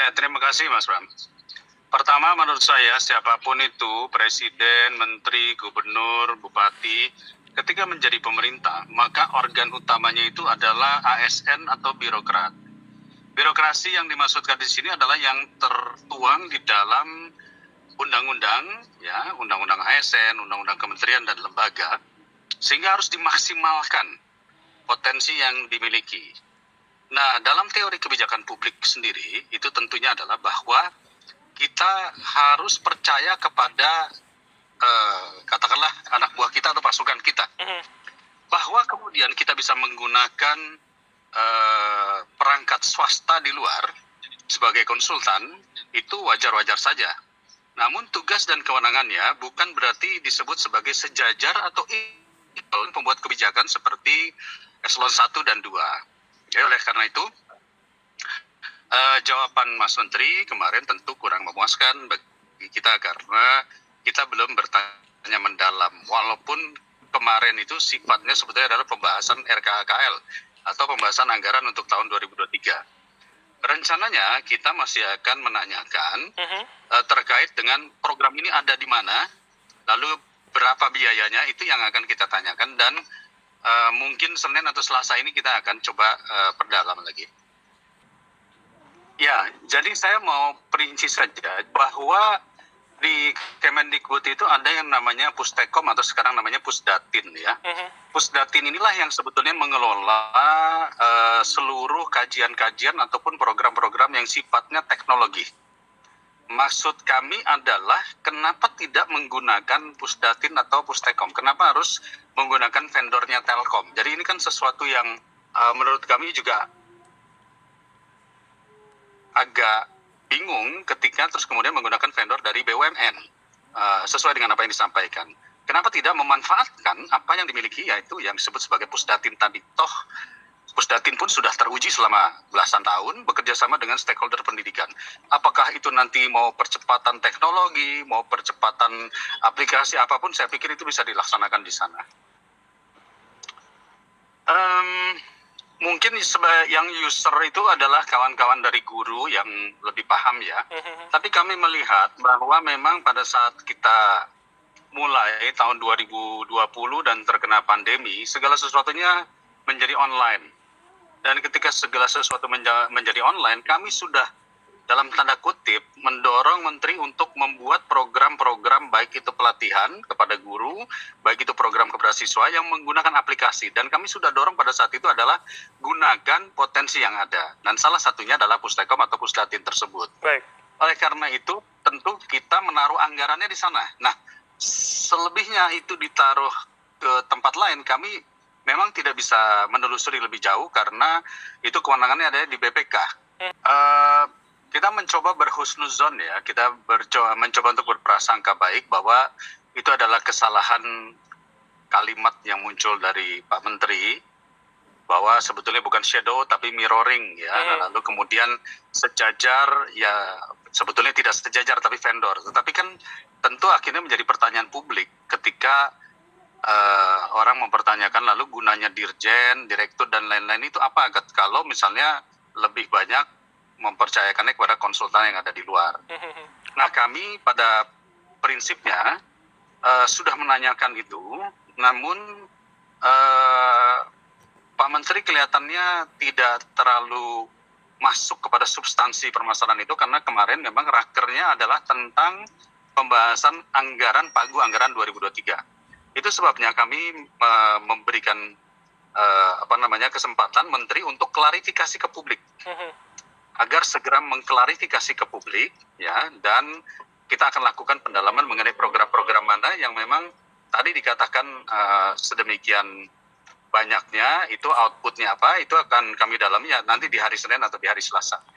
Ya, terima kasih Mas Bram. Pertama, menurut saya siapapun itu, presiden, menteri, gubernur, bupati, ketika menjadi pemerintah, maka organ utamanya itu adalah ASN atau birokrat. Birokrasi yang dimaksudkan di sini adalah yang tertuang di dalam undang-undang, ya, undang-undang ASN, undang-undang kementerian dan lembaga, sehingga harus dimaksimalkan potensi yang dimiliki. Nah, dalam teori kebijakan publik sendiri, itu tentunya adalah bahwa kita harus percaya kepada katakanlah anak buah kita atau pasukan kita, bahwa kemudian kita bisa menggunakan perangkat swasta di luar sebagai konsultan, itu wajar-wajar saja. Namun tugas dan kewenangannya bukan berarti disebut sebagai sejajar atau equal pembuat kebijakan seperti eselon 1 dan 2. Ya, oleh karena itu, jawaban Mas Menteri kemarin tentu kurang memuaskan bagi kita karena kita belum bertanya mendalam. Walaupun kemarin itu sifatnya sebetulnya adalah pembahasan RKKL atau pembahasan anggaran untuk tahun 2023. Rencananya kita masih akan menanyakan terkait dengan program ini ada di mana, lalu berapa biayanya, itu yang akan kita tanyakan, dan mungkin Senin atau Selasa ini kita akan coba perdalam lagi. Ya, jadi saya mau perinci saja bahwa di Kemendikbud itu ada yang namanya Pustekom atau sekarang namanya Pusdatin, ya. Pusdatin inilah yang sebetulnya mengelola seluruh kajian-kajian ataupun program-program yang sifatnya teknologi. Maksud kami adalah kenapa tidak menggunakan Pusdatin atau Pustekom? Kenapa harus menggunakan vendornya Telkom? Jadi ini kan sesuatu yang menurut kami juga agak bingung ketika terus kemudian menggunakan vendor dari BUMN sesuai dengan apa yang disampaikan. Kenapa tidak memanfaatkan apa yang dimiliki, yaitu yang disebut sebagai Pusdatin tadi? Toh Pusdatin pun sudah teruji selama belasan tahun bekerja sama dengan stakeholder pendidikan. Apakah itu nanti mau percepatan teknologi, mau percepatan aplikasi apapun, saya pikir itu bisa dilaksanakan di sana. Mungkin yang user itu adalah kawan-kawan dari guru yang lebih paham, ya. Tapi kami melihat bahwa memang pada saat kita mulai tahun 2020 dan terkena pandemi, segala sesuatunya menjadi online. Dan ketika segala sesuatu menjadi online, kami sudah dalam tanda kutip mendorong menteri untuk membuat program-program, baik itu pelatihan kepada guru, baik itu program kepada siswa yang menggunakan aplikasi. Dan kami sudah dorong pada saat itu adalah gunakan potensi yang ada. Dan salah satunya adalah Pustekom atau Pusdatin tersebut. Baik. Oleh karena itu, tentu kita menaruh anggarannya di sana. Nah, selebihnya itu ditaruh ke tempat lain, kami memang tidak bisa menelusuri lebih jauh karena itu kewenangannya ada di BPK. Kita mencoba berhusnuzon, ya, kita mencoba untuk berprasangka baik bahwa itu adalah kesalahan kalimat yang muncul dari Pak Menteri, bahwa sebetulnya bukan shadow tapi mirroring, ya. Lalu kemudian sejajar, ya sebetulnya tidak sejajar tapi vendor. Tetapi kan tentu akhirnya menjadi pertanyaan publik ketika orang mempertanyakan lalu gunanya dirjen, direktur dan lain-lain itu apa kalau misalnya lebih banyak mempercayakannya kepada konsultan yang ada di luar. Nah, kami pada prinsipnya sudah menanyakan itu, namun Pak Menteri kelihatannya tidak terlalu masuk kepada substansi permasalahan itu karena kemarin memang rakernya adalah tentang pembahasan anggaran pagu anggaran 2023. Itu sebabnya kami memberikan kesempatan Menteri untuk klarifikasi ke publik, agar segera mengklarifikasi ke publik, ya, dan kita akan lakukan pendalaman mengenai program-program mana yang memang tadi dikatakan sedemikian banyaknya, itu outputnya apa, itu akan kami dalami ya nanti di hari Senin atau di hari Selasa.